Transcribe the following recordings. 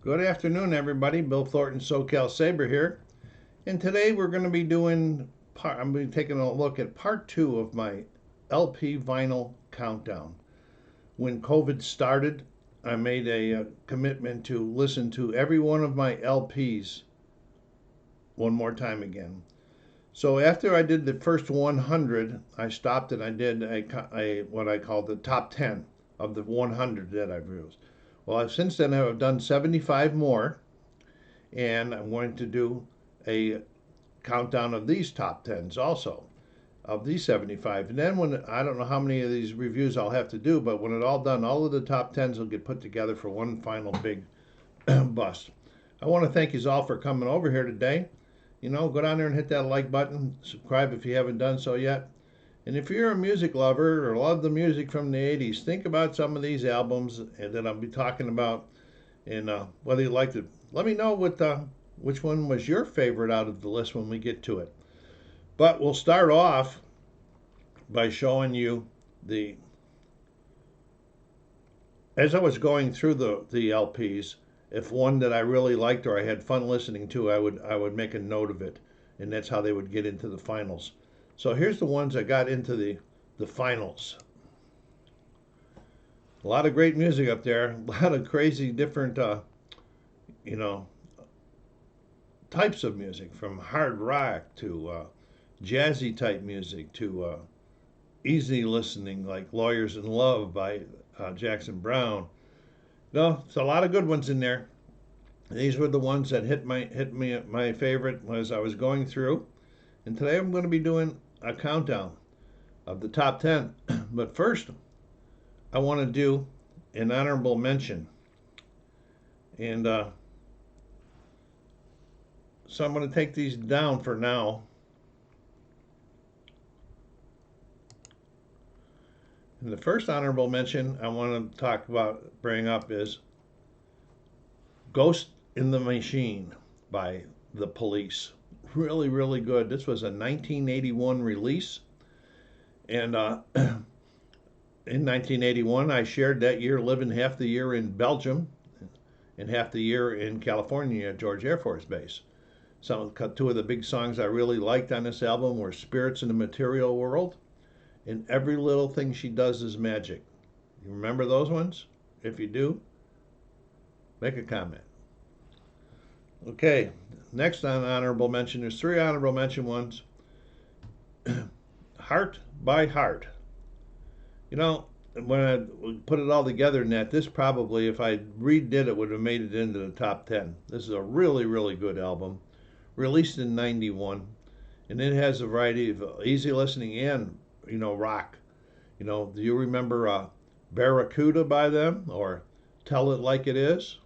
Good afternoon, everybody. Bill Thornton, SoCalSabre here. And today we're going to be I'm going to be taking a look at part two of my LP vinyl countdown. When COVID started, I made a commitment to listen to every one of my LPs one more time again. So after I did the first 100, I stopped and I did a what I call the top 10 of the 100 that I've used. Well, since then I've done 75 more, and I'm going to do a countdown of these top 10s also, of these 75. And then when I don't know how many of these reviews I'll have to do, but when it's all done, all of the top 10s will get put together for one final big bust. I want to thank you all for coming over here today. Go down there and hit that like button, subscribe if you haven't done so yet. And if you're a music lover or love the music from the 80s, think about some of these albums that I'll be talking about, and whether you like it. Let me know which one was your favorite out of the list when we get to it. But we'll start off by showing you as I was going through the LPs, if one that I really liked or I had fun listening to, I would make a note of it, and that's how they would get into the finals. So here's the ones that got into the finals. A lot of great music up there, a lot of crazy different you know types of music, from hard rock to jazzy type music to easy listening, like Lawyers in Love by Jackson Brown. No, it's a lot of good ones in there. These were the ones that hit me my favorite as I was going through. And today I'm going to be doing a countdown of the top 10. But first, I want to do an honorable mention. And so I'm going to take these down for now. And the first honorable mention I want to bring up is Ghost in the Machine by the Police. Really, really good. This was a 1981 release. And in 1981, I shared that year living half the year in Belgium and half the year in California at George Air Force Base. Two of the big songs I really liked on this album were Spirits in the Material World and Every Little Thing She Does Is Magic. You remember those ones? If you do, make a comment. Okay, next on honorable mention, there's three honorable mention ones. Heart by Heart. When I put it all together, this probably, if I redid it, would have made it into the top 10. This is a really, really good album, released in 91, and it has a variety of easy listening and, rock. Do you remember Barracuda by them, or Tell It Like It Is?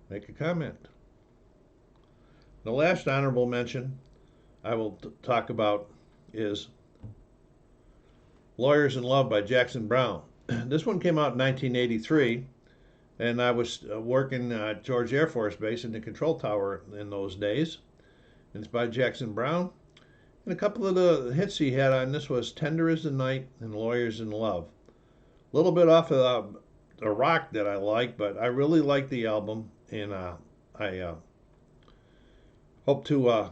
Make a comment. The last honorable mention I will talk about is Lawyers in Love by Jackson Brown. This one came out in 1983, and I was working at George Air Force Base in the control tower in those days. And it's by Jackson Brown. And a couple of the hits he had on this was Tender as the Night and Lawyers in Love. A little bit off of the rock that I like, but I really like the album, and I hope to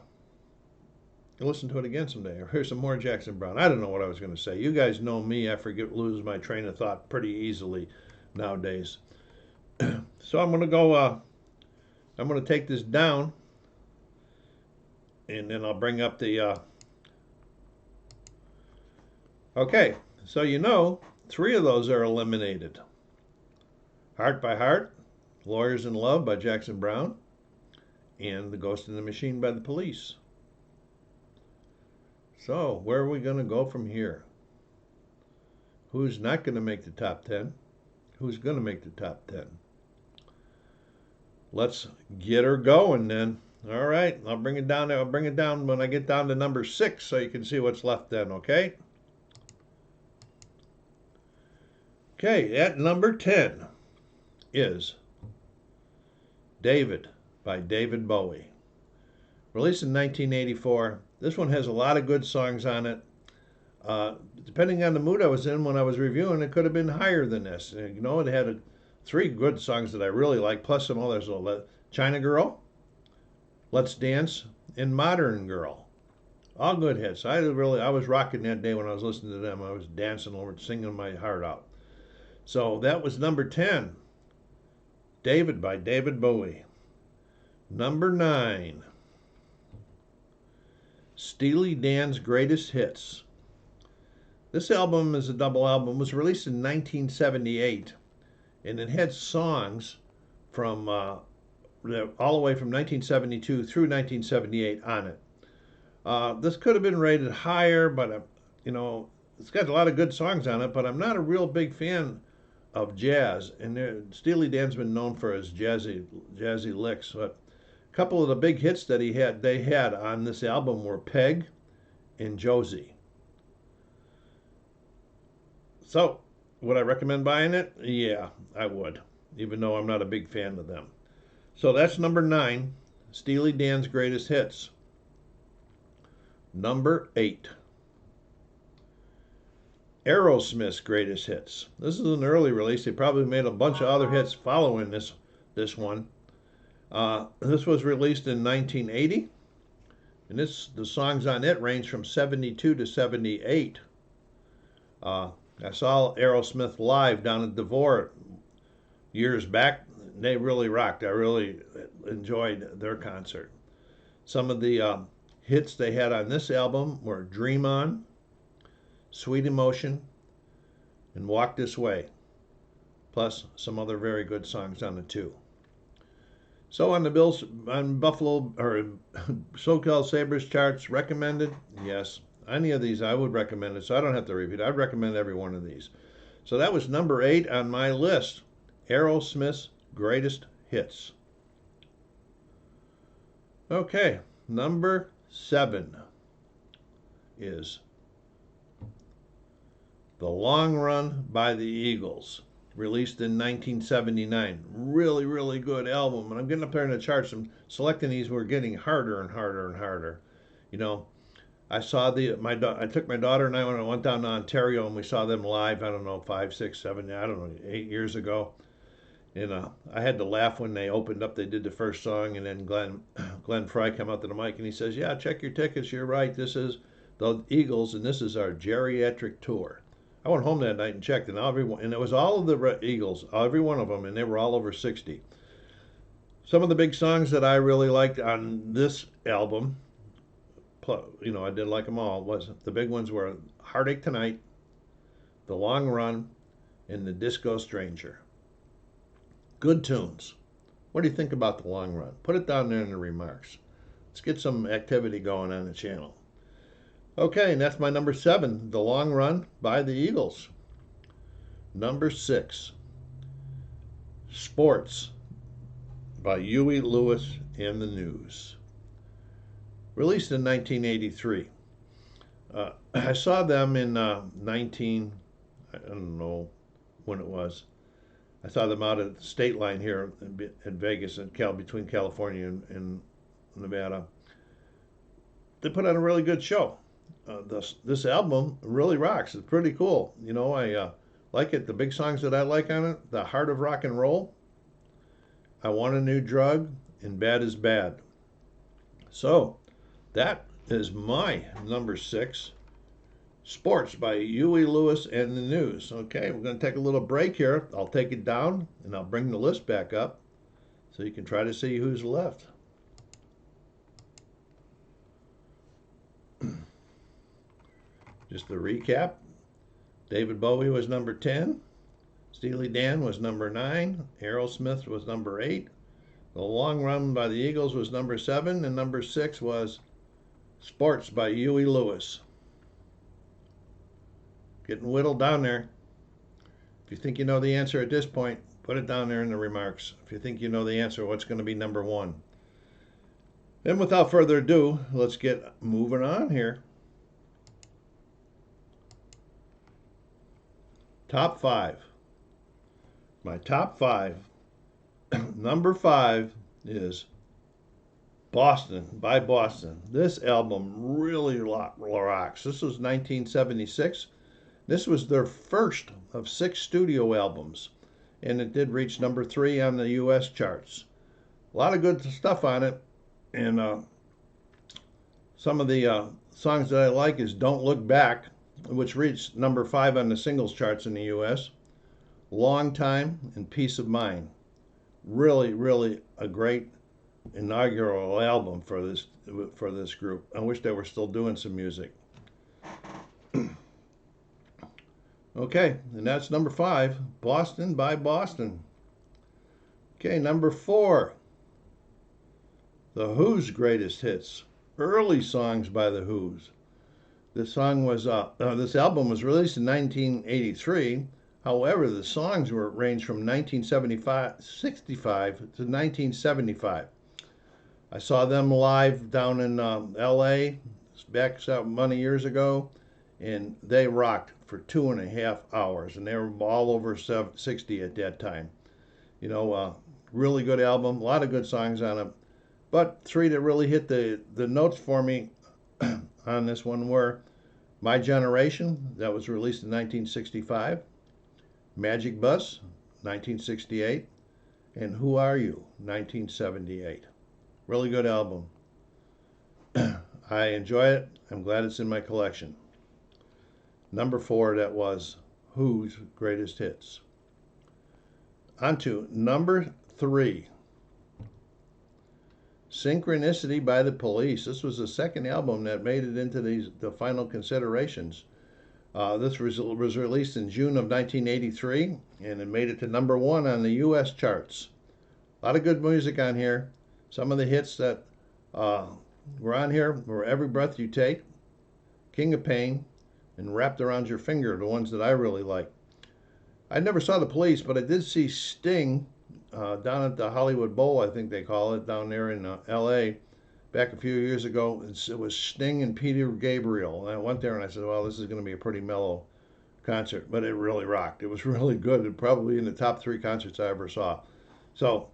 listen to it again someday, or hear some more Jackson Brown. I don't know what I was going to say. You guys know me. I lose my train of thought pretty easily nowadays. So I'm going to go, I'm going to take this down, and then I'll bring up the, okay, so three of those are eliminated. Heart by Heart, Lawyers in Love by Jackson Brown, and The Ghost in the Machine by the Police. So, where are we going to go from here? Who's not going to make the top 10? Who's going to make the top 10? Let's get her going then. All right, I'll bring it down. I'll bring it down when I get down to number 6 so you can see what's left then, okay? Okay, at number 10 is David by David Bowie. Released in 1984. This one has a lot of good songs on it. Depending on the mood I was in when I was reviewing, it could have been higher than this. It had three good songs that I really like, plus some others. China Girl, Let's Dance, and Modern Girl. All good hits. I was rocking that day when I was listening to them. I was dancing over, singing my heart out. So that was number 10, David by David Bowie. Number 9, Steely Dan's Greatest Hits. This album is a double album. It was released in 1978, and it had songs from all the way from 1972 through 1978 on it. This could have been rated higher, but it's got a lot of good songs on it. But I'm not a real big fan of jazz, and Steely Dan's been known for his jazzy licks. But a couple of the big hits that they had on this album were Peg and Josie. So, would I recommend buying it? Yeah, I would, even though I'm not a big fan of them. So that's number 9, Steely Dan's Greatest Hits. Number 8, Aerosmith's Greatest Hits. This is an early release. They probably made a bunch of other hits following this one. This was released in 1980, and the songs on it range from 72 to 78. I saw Aerosmith live down at Devore years back. They really rocked. I really enjoyed their concert. Some of the hits they had on this album were Dream On, Sweet Emotion, and Walk This Way, plus some other very good songs on it too. So on Buffalo or SoCalsabre's charts, recommended? Yes. Any of these I would recommend it, so I don't have to repeat. I'd recommend every one of these. So that was number 8 on my list, Aerosmith's Greatest Hits. Okay, number 7 is The Long Run by the Eagles, released in 1979. Really, really good album. And I'm getting up there in the charts. I'm selecting these. We're getting harder and harder and harder. I saw I took my daughter and I when I went down to Ontario and we saw them live. I don't know, 5, 6, 7, I don't know, 8 years ago. And I had to laugh when they opened up. They did the first song, and then Glenn Fry came out to the mic and he says, "Yeah, check your tickets. You're right. This is the Eagles, and this is our geriatric tour." I went home that night and checked, and it was all of the Eagles, every one of them, and they were all over 60. Some of the big songs that I really liked on this album, I did like them all. The big ones were Heartache Tonight, The Long Run, and The Disco Stranger. Good tunes. What do you think about The Long Run? Put it down there in the remarks. Let's get some activity going on the channel. Okay, and that's my number 7, The Long Run by the Eagles. Number 6, Sports by Huey Lewis and the News. Released in 1983. I saw them in I don't know when it was. I saw them out at the state line here in Vegas, between California and Nevada. They put on a really good show. This album really rocks. It's pretty cool. I like it. The big songs that I like on it: The Heart of Rock and Roll, I Want a New Drug, and Bad is Bad. So that is my number 6, Sports by Huey Lewis and the News. Okay, we're going to take a little break here. I'll take it down and I'll bring the list back up so you can try to see who's left. Just to recap, David Bowie was number 10, Steely Dan was number 9, Aerosmith was number 8, The Long Run by the Eagles was number 7, and number 6 was Sports by Huey Lewis. Getting whittled down there. If you think you know the answer at this point, put it down there in the remarks. If you think you know the answer, what's going to be number 1? Then without further ado, let's get moving on here. Top 5. My top 5. Number 5 is Boston by Boston. This album really rocks. This was 1976. This was their first of 6 studio albums. and it did reach number 3 on the U.S. charts. A lot of good stuff on it, and some of the songs that I like is Don't Look Back, which reached number 5 on the singles charts in the U.S., Long Time, and Peace of Mind. Really, really a great inaugural album for this group. I wish they were still doing some music. Okay, and that's number 5, Boston by Boston. Okay, number 4, The Who's Greatest Hits, early songs by The Who's. This album was released in 1983. However, the songs ranged from 1965 to 1975. I saw them live down in L.A. back many years ago, and they rocked for 2.5 hours, and they were all over 60 at that time. You know, really good album, a lot of good songs on it. But 3 that really hit the notes for me on this one were My Generation, that was released in 1965, Magic Bus, 1968, and Who Are You, 1978. Really good album. I enjoy it. I'm glad it's in my collection. Number 4, that was Who's Greatest Hits. On to number 3, Synchronicity by the Police. This was the second album that made it into the final considerations. This was released in June of 1983, and it made it to number 1 on the U.S. charts. A lot of good music on here. Some of the hits that were on here were Every Breath You Take, King of Pain, and Wrapped Around Your Finger, the ones that I really like. I never saw the Police, but I did see Sting down at the Hollywood Bowl, I think they call it, down there in L.A. back a few years ago. It was Sting and Peter Gabriel. And I went there and I said, well, this is going to be a pretty mellow concert, but it really rocked. It was really good, and probably in the top 3 concerts I ever saw. So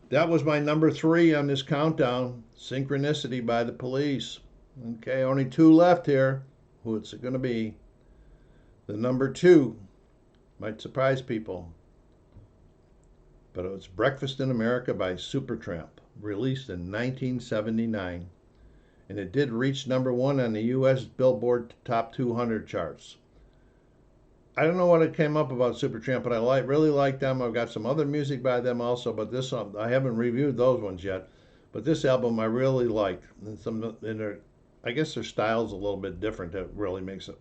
that was my number 3 on this countdown, Synchronicity by the Police. Okay, only 2 left here. What's it going to be? The number 2 might surprise people, but it's Breakfast in America by Supertramp, released in 1979, and it did reach number 1 on the U.S. Billboard Top 200 charts. I don't know what it came up about Supertramp, but I really like them. I've got some other music by them also, but this I haven't reviewed those ones yet. But this album I really liked, and I guess their style's a little bit different. That really makes it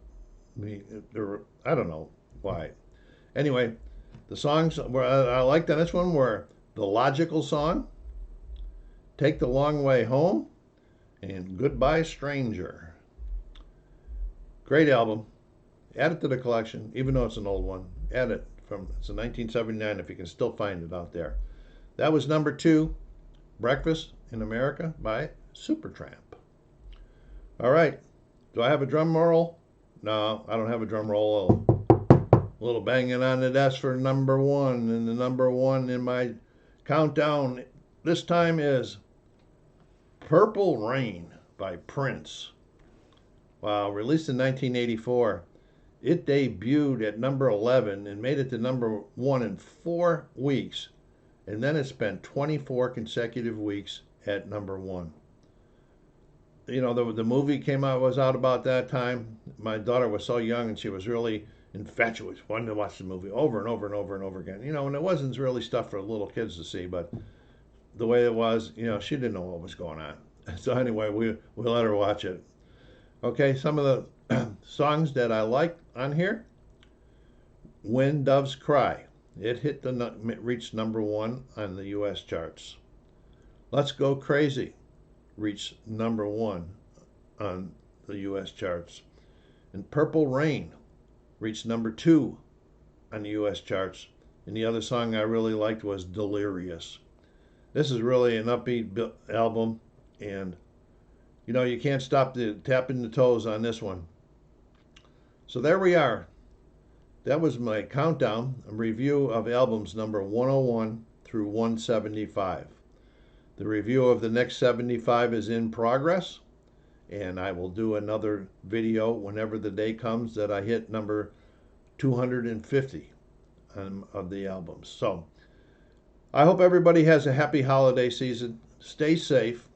I don't know why. Anyway, the songs I liked on this one were The Logical Song, Take the Long Way Home, and Goodbye Stranger. Great album. Add it to the collection, even though it's an old one. Add it. It's a 1979 if you can still find it out there. That was number 2, Breakfast in America by Supertramp. All right. Do I have a drum roll? No, I don't have a drum roll. A little banging on the desk for number 1, and the number 1 in my countdown this time is Purple Rain by Prince. Wow, released in 1984. It debuted at number 11 and made it to number 1 in 4 weeks, and then it spent 24 consecutive weeks at number 1. You know, the movie was out about that time. My daughter was so young, and she was really infatuated, wanted to watch the movie over and over and over and over again. You know, and it wasn't really stuff for little kids to see, but the way it was, you know, she didn't know what was going on. So anyway, we let her watch it. Okay, some of the songs that I like on here. When Doves Cry. It reached number 1 on the U.S. charts. Let's Go Crazy reached number 1 on the U.S. charts. And Purple Rain reached number 2 on the U.S. charts. And the other song I really liked was Delirious. This is really an upbeat album, and you know, you can't stop tapping the toes on this one. So there we are. That was my countdown, a review of albums number 101 through 175. The review of the next 75 is in progress, and I will do another video whenever the day comes that I hit number 250 of the albums. So I hope everybody has a happy holiday season. Stay safe,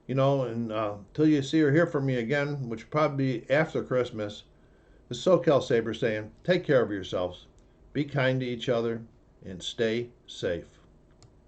and until you see or hear from me again, which will probably be after Christmas. The SoCalSabre saying, take care of yourselves, be kind to each other, and stay safe.